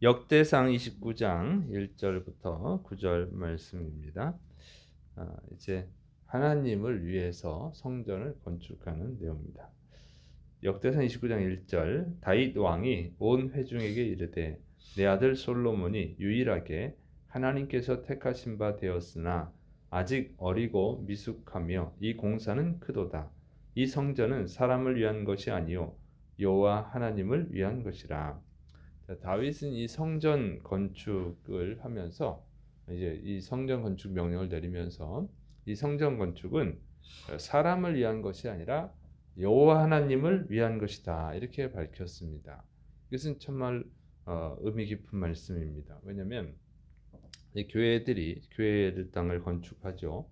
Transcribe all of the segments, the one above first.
역대상 29장 1절부터 9절 말씀입니다. 이제 하나님을 위해서 성전을 건축하는 내용입니다. 역대상 29장 1절 다윗 왕이 온 회중에게 이르되 내 아들 솔로몬이 유일하게 하나님께서 택하신 바 되었으나 아직 어리고 미숙하며 이 공사는 크도다. 이 성전은 사람을 위한 것이 아니요 여호와 하나님을 위한 것이라. 다윗은 이 성전 건축을 하면서 이제 이 성전 건축 명령을 내리면서 이 성전 건축은 사람을 위한 것이 아니라 여호와 하나님을 위한 것이다 이렇게 밝혔습니다. 이것은 정말 의미 깊은 말씀입니다. 왜냐하면 이 교회들이 교회를 땅을 건축하죠.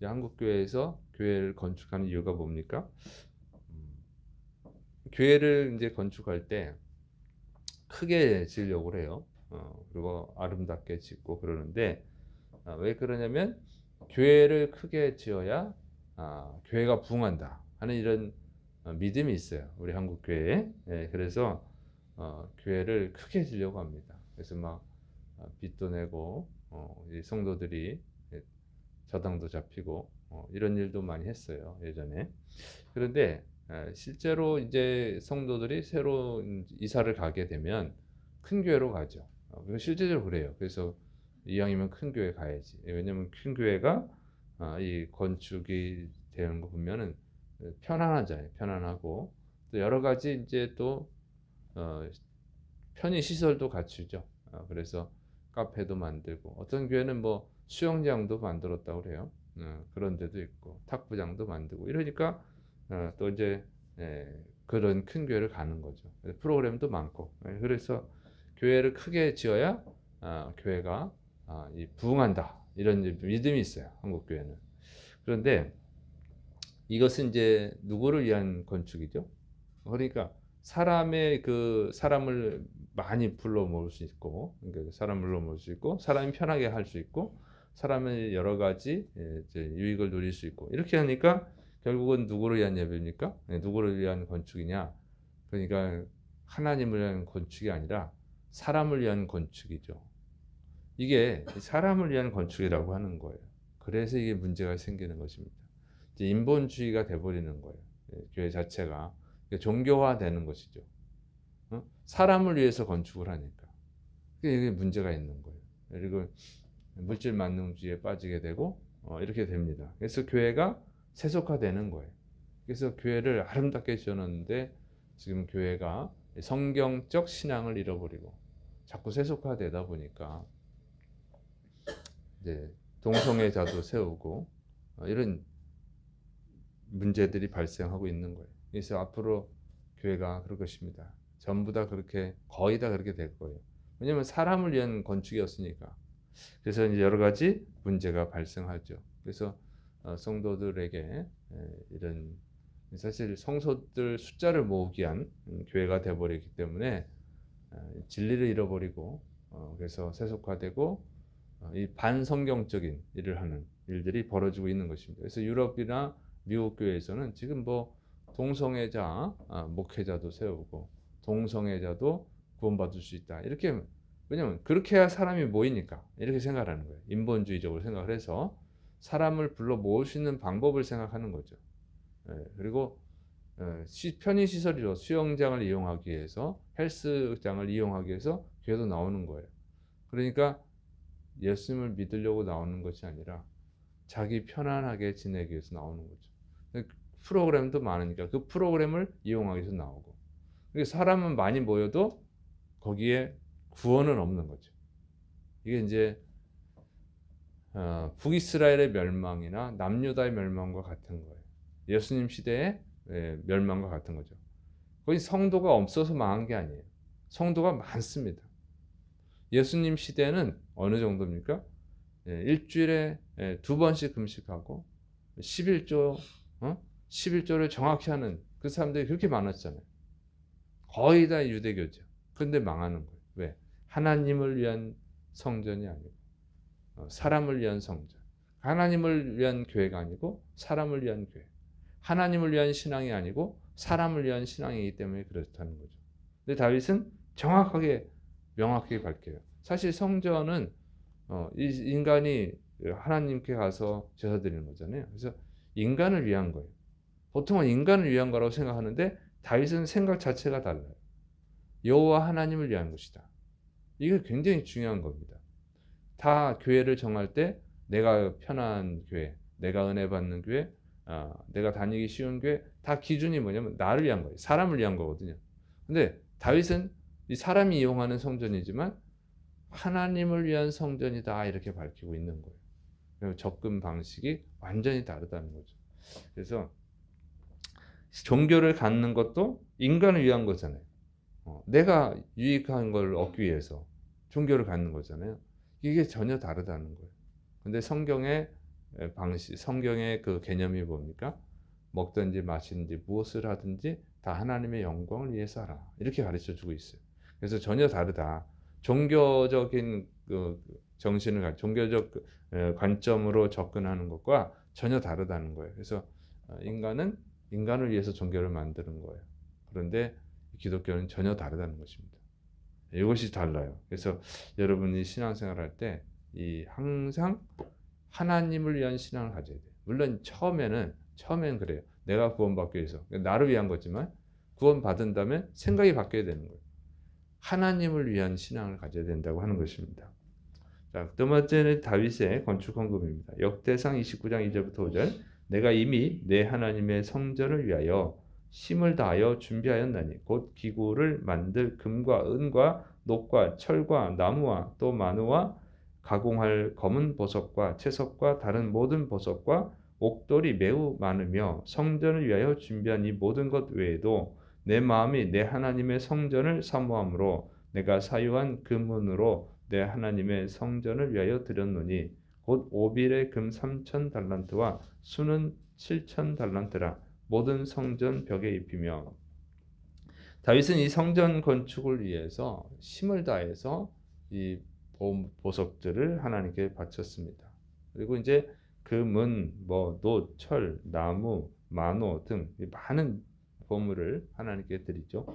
한국 교회에서 교회를 건축하는 이유가 뭡니까? 교회를 이제 건축할 때 크게 지으려고 해요. 그리고 아름답게 짓고 그러는데 왜 그러냐면 교회를 크게 지어야 교회가 부흥한다 하는 이런 믿음이 있어요. 우리 한국 교회에. 예, 그래서 교회를 크게 지으려고 합니다. 그래서 막 빚도 내고 이 성도들이 저당도 잡히고 이런 일도 많이 했어요. 예전에. 그런데 실제로 이제 성도들이 새로 이사를 가게 되면 큰 교회로 가죠. 실제적으로 그래요. 그래서 이왕이면 큰 교회 가야지. 왜냐면 큰 교회가 이 건축이 되는 거 보면은 편안하잖아요. 편안하고 또 여러 가지 이제 또 편의 시설도 갖추죠. 그래서 카페도 만들고 어떤 교회는 뭐 수영장도 만들었다고 그래요. 그런 데도 있고 탁구장도 만들고 이러니까 또 이제 그런 큰 교회를 가는 거죠. 프로그램도 많고 그래서 교회를 크게 지어야 교회가 부흥한다 이런 믿음이 있어요. 한국 교회는. 그런데 이것은 이제 누구를 위한 건축이죠? 그러니까 사람을 많이 불러 모을 수 있고, 그러니까 사람을 불러 모을 수 있고, 사람이 편하게 할 수 있고, 사람의 여러 가지 이제 유익을 누릴 수 있고 이렇게 하니까 결국은 누구를 위한 예배입니까? 누구를 위한 건축이냐? 그러니까 하나님을 위한 건축이 아니라 사람을 위한 건축이죠. 이게 사람을 위한 건축이라고 하는 거예요. 그래서 이게 문제가 생기는 것입니다. 이제 인본주의가 돼버리는 거예요. 교회 자체가 종교화되는 것이죠. 사람을 위해서 건축을 하니까 이게 문제가 있는 거예요. 그리고 물질 만능주의에 빠지게 되고 이렇게 됩니다. 그래서 교회가 세속화되는 거예요. 그래서 교회를 아름답게 지어놨는데 지금 교회가 성경적 신앙을 잃어버리고 자꾸 세속화되다 보니까 이제 동성애자도 세우고 이런 문제들이 발생하고 있는 거예요. 그래서 앞으로 교회가 그럴 것입니다. 전부 다 그렇게 거의 다 그렇게 될 거예요. 왜냐하면 사람을 위한 건축이었으니까. 그래서 이제 여러 가지 문제가 발생하죠. 그래서 성도들에게 이런 사실 성소들 숫자를 모으기 위한 교회가 되어버리기 때문에 진리를 잃어버리고 그래서 세속화되고 이 반성경적인 일을 하는 일들이 벌어지고 있는 것입니다. 그래서 유럽이나 미국 교회에서는 지금 뭐 동성애자 목회자도 세우고 동성애자도 구원받을 수 있다 이렇게. 왜냐면 그렇게 해야 사람이 모이니까 이렇게 생각하는 거예요. 인본주의적으로 생각을 해서 사람을 불러 모을 수 있는 방법을 생각하는 거죠. 그리고 편의시설이죠. 수영장을 이용하기 위해서 헬스장을 이용하기 위해서 교회도 나오는 거예요. 그러니까 예수님을 믿으려고 나오는 것이 아니라 자기 편안하게 지내기 위해서 나오는 거죠. 프로그램도 많으니까 그 프로그램을 이용하기 위해서 나오고. 사람은 많이 모여도 거기에 구원은 없는 거죠. 이게 이제 북이스라엘의 멸망이나 남유다의 멸망과 같은 거예요. 예수님 시대의 멸망과 같은 거죠. 거기 성도가 없어서 망한 게 아니에요. 성도가 많습니다. 예수님 시대는 어느 정도입니까? 일주일에 2번씩 금식하고 11조, 11조를 정확히 하는 그 사람들이 그렇게 많았잖아요. 거의 다 유대교죠. 그런데 망하는 거예요. 왜? 하나님을 위한 성전이 아니고 사람을 위한 성전. 하나님을 위한 교회가 아니고 사람을 위한 교회. 하나님을 위한 신앙이 아니고 사람을 위한 신앙이기 때문에 그렇다는 거죠. 근데 다윗은 정확하게 명확하게 밝혀요. 사실 성전은 이 인간이 하나님께 가서 제사 드리는 거잖아요. 그래서 인간을 위한 거예요. 보통은 인간을 위한 거라고 생각하는데 다윗은 생각 자체가 달라요. 여호와 하나님을 위한 것이다. 이게 굉장히 중요한 겁니다. 다 교회를 정할 때 내가 편한 교회, 내가 은혜 받는 교회, 내가 다니기 쉬운 교회, 다 기준이 뭐냐면 나를 위한 거예요. 사람을 위한 거거든요. 근데 다윗은 이 사람이 이용하는 성전이지만 하나님을 위한 성전이다 이렇게 밝히고 있는 거예요. 접근 방식이 완전히 다르다는 거죠. 그래서 종교를 갖는 것도 인간을 위한 거잖아요. 내가 유익한 걸 얻기 위해서 종교를 갖는 거잖아요. 이게 전혀 다르다는 거예요. 근데 성경의 방식, 성경의 그 개념이 뭡니까? 먹든지 마시든지 무엇을 하든지 다 하나님의 영광을 위해서 하라. 이렇게 가르쳐 주고 있어요. 그래서 전혀 다르다. 종교적인 그 정신을, 종교적 관점으로 접근하는 것과 전혀 다르다는 거예요. 그래서 인간은 인간을 위해서 종교를 만드는 거예요. 그런데 기독교는 전혀 다르다는 것입니다. 이것이 달라요. 그래서 여러분이 신앙생활 할 때 항상 하나님을 위한 신앙을 가져야 돼요. 물론 처음에는 그래요. 내가 구원받기 위해서 나를 위한 거지만 구원받은 다음에 생각이 바뀌어야 되는 거예요. 하나님을 위한 신앙을 가져야 된다고 하는 것입니다. 자, 두 번째는 다윗의 건축 헌금입니다. 역대상 29장 2절부터 5절. 내가 이미 내 하나님의 성전을 위하여 힘을 다하여 준비하였나니 곧 기구를 만들 금과 은과 녹과 철과 나무와 또 마누와 가공할 검은 보석과 채석과 다른 모든 보석과 옥돌이 매우 많으며 성전을 위하여 준비한 이 모든 것 외에도 내 마음이 내 하나님의 성전을 사모함으로 내가 사유한 금은으로 내 하나님의 성전을 위하여 드렸노니 곧 오빌의 금 3천 달란트와 수는 7천 달란트라 모든 성전 벽에 입히며. 다윗은 이 성전 건축을 위해서 힘을 다해서 이 보석들을 하나님께 바쳤습니다. 그리고 이제 금은 노, 철, 나무, 마노 등 많은 보물을 하나님께 드리죠.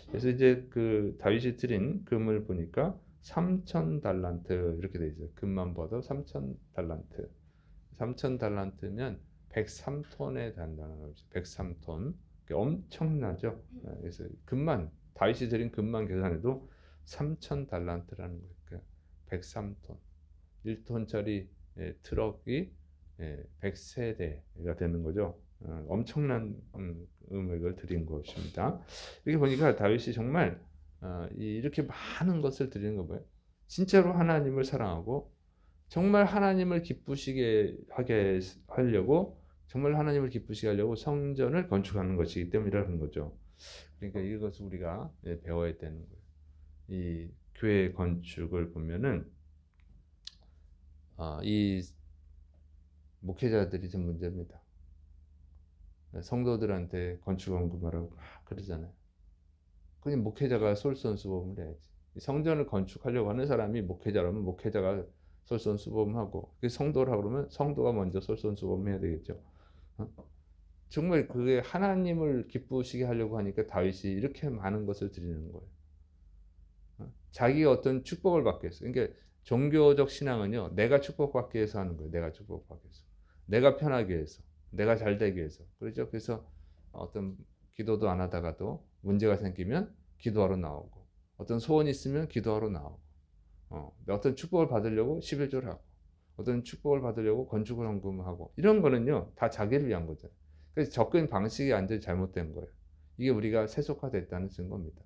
그래서 이제 그 다윗이 드린 금을 보니까 3천 달란트 이렇게 돼 있어요. 금만 봐도 3천 달란트. 3천 달란트면 103톤에 단다는 거죠. 103톤. 엄청나죠. 그래서 금만 다윗이 드린 금만 계산해도 3천 달란트라는 거예요. 103톤. 1톤짜리 트럭이 100세대가 되는 거죠. 엄청난 금액을 드린 것입니다. 이렇게 보니까 다윗이 정말 이렇게 많은 것을 드리는 거 봐요. 진짜로 하나님을 사랑하고 정말 하나님을 기쁘시게 하게 하려고 정말 하나님을 기쁘시게 하려고 성전을 건축하는 것이기 때문이라는 거죠. 그러니까 이것을 우리가 배워야 되는 거예요. 이 교회 건축을 보면은 이 목회자들이 좀 문제입니다. 성도들한테 건축 헌금하라고 막 그러잖아요. 그냥 목회자가 솔선수범을 해야지. 성전을 건축하려고 하는 사람이 목회자라면 목회자가 솔선수범하고 성도라 그러면 성도가 먼저 솔선수범해야 되겠죠. 정말 그게 하나님을 기쁘시게 하려고 하니까 다윗이 이렇게 많은 것을 드리는 거예요. 자기가 어떤 축복을 받기 위해서. 그러니까 종교적 신앙은요, 내가 축복받기 위해서 하는 거예요. 내가 축복받기 위해서. 내가 편하기 위해서. 내가 잘 되기 위해서. 그렇죠? 그래서 어떤 기도도 안 하다가도 문제가 생기면 기도하러 나오고, 어떤 소원이 있으면 기도하러 나오고, 어떤 축복을 받으려고 11조를 하고, 어떤 축복을 받으려고 건축을 헌금하고, 이런 거는요, 다 자기를 위한 거죠. 그래서 접근 방식이 완전히 잘못된 거예요. 이게 우리가 세속화됐다는 증거입니다.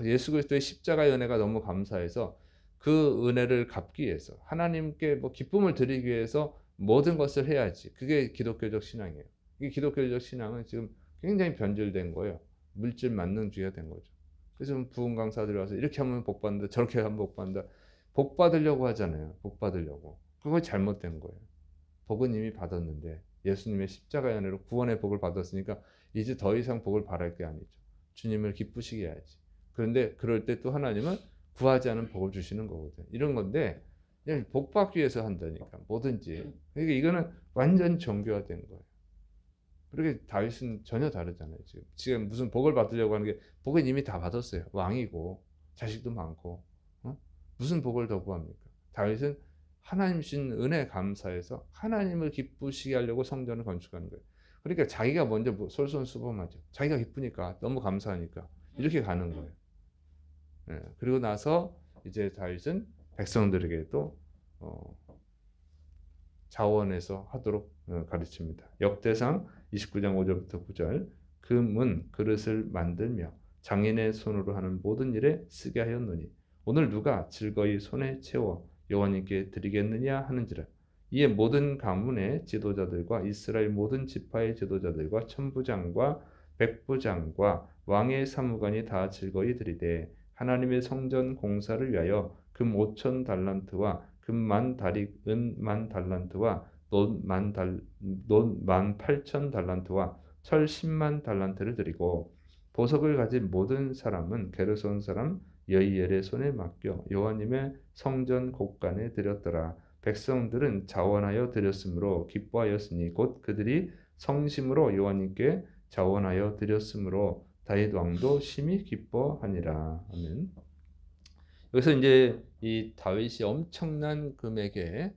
예수 그리스도의 십자가의 은혜가 너무 감사해서 그 은혜를 갚기 위해서 하나님께 기쁨을 드리기 위해서 모든 것을 해야지. 그게 기독교적 신앙이에요. 이 기독교적 신앙은 지금 굉장히 변질된 거예요. 물질 만능주의가 된 거죠. 그래서 부흥 강사들이 와서 이렇게 하면 복 받는다, 저렇게 하면 복 받는다. 복 받으려고 하잖아요. 복 받으려고. 그거 잘못된 거예요. 복은 이미 받았는데 예수님의 십자가의 은혜로 구원의 복을 받았으니까 이제 더 이상 복을 바랄 게 아니죠. 주님을 기쁘시게 해야지. 그런데 그럴 때 또 하나님은 구하지 않은 복을 주시는 거거든요. 이런 건데 그냥 복 받기 위해서 한다니까 뭐든지. 그러니까 이거는 완전 정교화된 거예요. 그렇게 다윗은 전혀 다르잖아요. 지금 무슨 복을 받으려고 하는 게 복은 이미 다 받았어요. 왕이고 자식도 많고 무슨 복을 더 구합니까? 다윗은 하나님 주신 은혜 감사해서 하나님을 기쁘시게 하려고 성전을 건축하는 거예요. 그러니까 자기가 먼저 솔선수범하죠. 자기가 기쁘니까 너무 감사하니까 이렇게 가는 거예요. 예, 그리고 나서 이제 다윗은 백성들에게도 자원해서 하도록 가르칩니다. 역대상 29장 5절부터 9절 그 그릇을 만들며 장인의 손으로 하는 모든 일에 쓰게 하였노니 오늘 누가 즐거이 손에 채워 여호와님께 드리겠느냐 하는지라. 이에 모든 가문의 지도자들과 이스라엘 모든 지파의 지도자들과 천부장과 백부장과 왕의 사무관이 다 즐거이 드리되 하나님의 성전 공사를 위하여 금 5천 달란트와 금 1,000다리, 은 1,000달란트와 논 18,000달란트와 철 10,000달란트를 드리고 보석을 가진 모든 사람은 게르손 사람 여이엘의 손에 맡겨 여호와님의 성전 곳간에 드렸더라. 백성들은 자원하여 드렸으므로 기뻐하였으니 곧 그들이 성심으로 여호와님께 자원하여 드렸으므로 다윗 왕도 심히 기뻐하니라. 아멘. 여기서 이제 이 다윗이 엄청난 금액의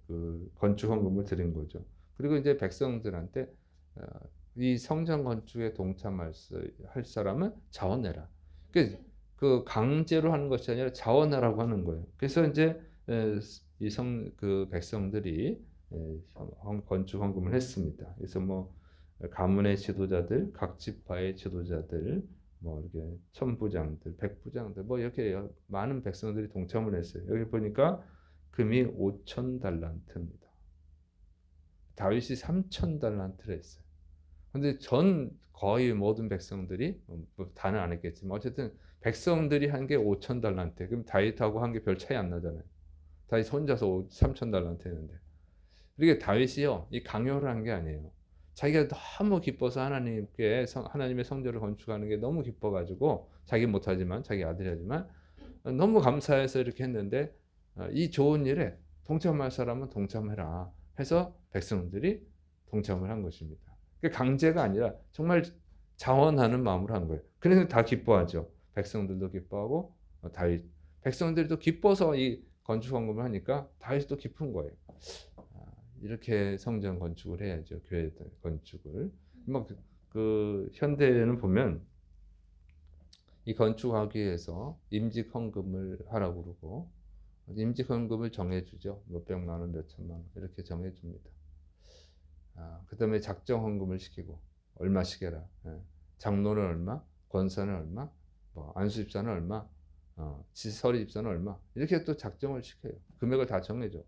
그 건축 헌금을 드린 거죠. 그리고 이제 백성들한테 이 성전 건축에 동참할 할 사람은 자원해라. 그 강제로 하는 것이 아니라 자원하라고 하는 거예요. 그래서 이제 그 백성들이 건축 헌금을 했습니다. 그래서 뭐 가문의 지도자들, 각 지파의 지도자들, 뭐 이렇게 천부장들, 백부장들, 뭐 이렇게 많은 백성들이 동참을 했어요. 여기 보니까 금이 5,000달란트입니다. 다윗이 3,000달란트를 했어요. 근데 거의 모든 백성들이 뭐 다는 안 했겠지만 어쨌든 백성들이 한 게 5,000달란트. 그럼 다윗하고 한 게 별 차이 안 나잖아요. 다윗 혼자서 3,000달란트 했는데. 그러니까 다윗이요, 이 강요를 한 게 아니에요. 자기가 너무 기뻐서 하나님의 성전을 건축하는 게 너무 기뻐가지고 자기 못하지만 자기 아들이 하지만 너무 감사해서 이렇게 했는데 이 좋은 일에 동참할 사람은 동참해라 해서 백성들이 동참을 한 것입니다. 강제가 아니라 정말 자원하는 마음으로 한 거예요. 그래서 다 기뻐하죠. 백성들도 기뻐하고 다윗 백성들도 기뻐서 이 건축 헌금을 하니까 다윗도 기쁜 거예요. 이렇게 성전 건축을 해야죠. 교회 건축을. 그 현대에는 보면 이 건축하기 위해서 임직 헌금을 하라고 그러고 임직 헌금을 정해주죠. 몇 백만 원, 몇 천만 원 이렇게 정해줍니다. 그다음에 작정 헌금을 시키고 얼마씩 해라. 장로는 얼마, 권사는 얼마, 뭐 안수집사는 얼마, 서리집사는 얼마 이렇게 또 작정을 시켜요. 금액을 다 정해줘.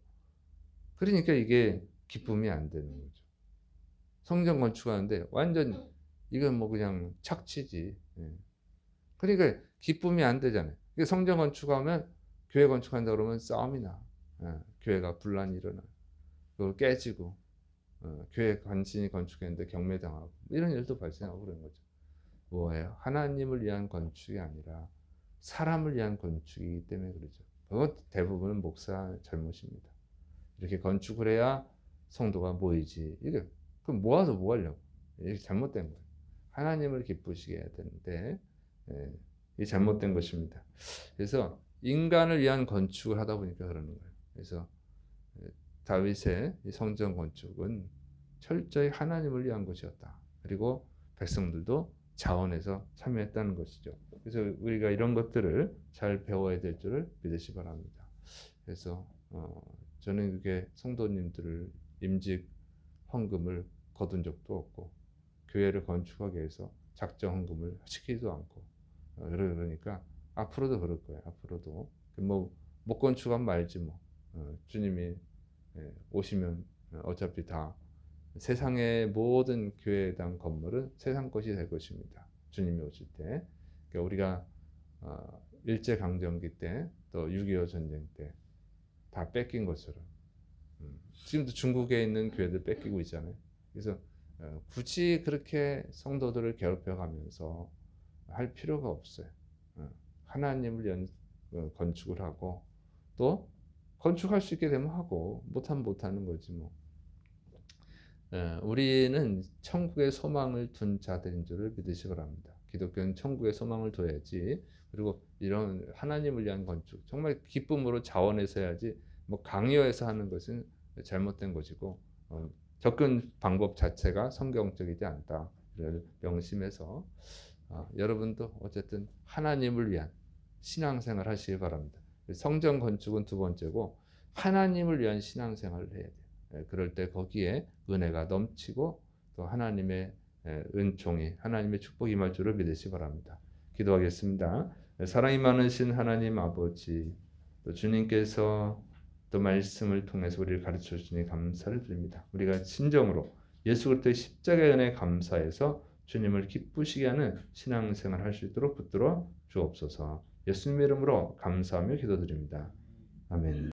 그러니까 이게 기쁨이 안 되는 거죠. 성전 건축하는데 완전 이건 뭐 그냥 착취지. 그러니까 기쁨이 안 되잖아요. 성전 건축하면 교회 건축한다 그러면 싸움이 나. 교회가 분란이 일어나. 그걸 깨지고 교회 간신히 건축했는데 경매당하고 이런 일도 발생하고 그런 거죠. 뭐예요? 하나님을 위한 건축이 아니라 사람을 위한 건축이기 때문에 그러죠. 그것 대부분은 목사 잘못입니다. 이렇게 건축을 해야 성도가 모이지. 이게 그럼 모아서 뭐 하려고? 이게 잘못된 거예요. 하나님을 기쁘시게 해야 되는데 이게 잘못된 것입니다. 그래서 인간을 위한 건축을 하다 보니까 그러는 거예요. 그래서 다윗의 이 성전 건축은 철저히 하나님을 위한 것이었다. 그리고 백성들도 자원해서 참여했다는 것이죠. 그래서 우리가 이런 것들을 잘 배워야 될 줄을 믿으시 바랍니다. 그래서 저는 그게 성도님들을 임직 헌금을 거둔 적도 없고 교회를 건축하기 위해서 작정 헌금을 시키지도 않고 그러니까 앞으로도 그럴 거예요. 앞으로도 뭐 못 건축하면 말지 뭐 주님이 오시면 어차피 다 세상의 모든 교회당 건물은 세상 것이 될 것입니다. 주님이 오실 때. 그러니까 우리가 일제강점기 때 또 6.25 전쟁 때 다 뺏긴 것처럼 지금도 중국에 있는 교회들 뺏기고 있잖아요. 그래서 굳이 그렇게 성도들을 괴롭혀가면서 할 필요가 없어요. 하나님을 위한 건축을 하고 또 건축할 수 있게 되면 하고 못하면 못하는 거지 뭐. 우리는 천국의 소망을 둔 자들인 줄을 믿으시기 바랍니다. 기독교는 천국에 소망을 둬야지. 그리고 이런 하나님을 위한 건축, 정말 기쁨으로 자원해서 해야지 뭐 강요해서 하는 것은 잘못된 것이고 접근 방법 자체가 성경적이지 않다를 명심해서 여러분도 어쨌든 하나님을 위한 신앙생활 하시기 바랍니다. 성전 건축은 두 번째고 하나님을 위한 신앙생활을 해야 돼요. 그럴 때 거기에 은혜가 넘치고 또 하나님의 은총이 하나님의 축복이 임할 줄을 믿으시기 바랍니다. 기도하겠습니다. 사랑이 많으신 하나님 아버지, 또 주님께서 또 말씀을 통해서 우리를 가르쳐 주시니 감사를 드립니다. 우리가 진정으로 예수 그리스도의 십자가의 은혜에 감사해서 주님을 기쁘시게 하는 신앙생활 할 수 있도록 붙들어 주옵소서. 예수님의 이름으로 감사하며 기도드립니다. 아멘.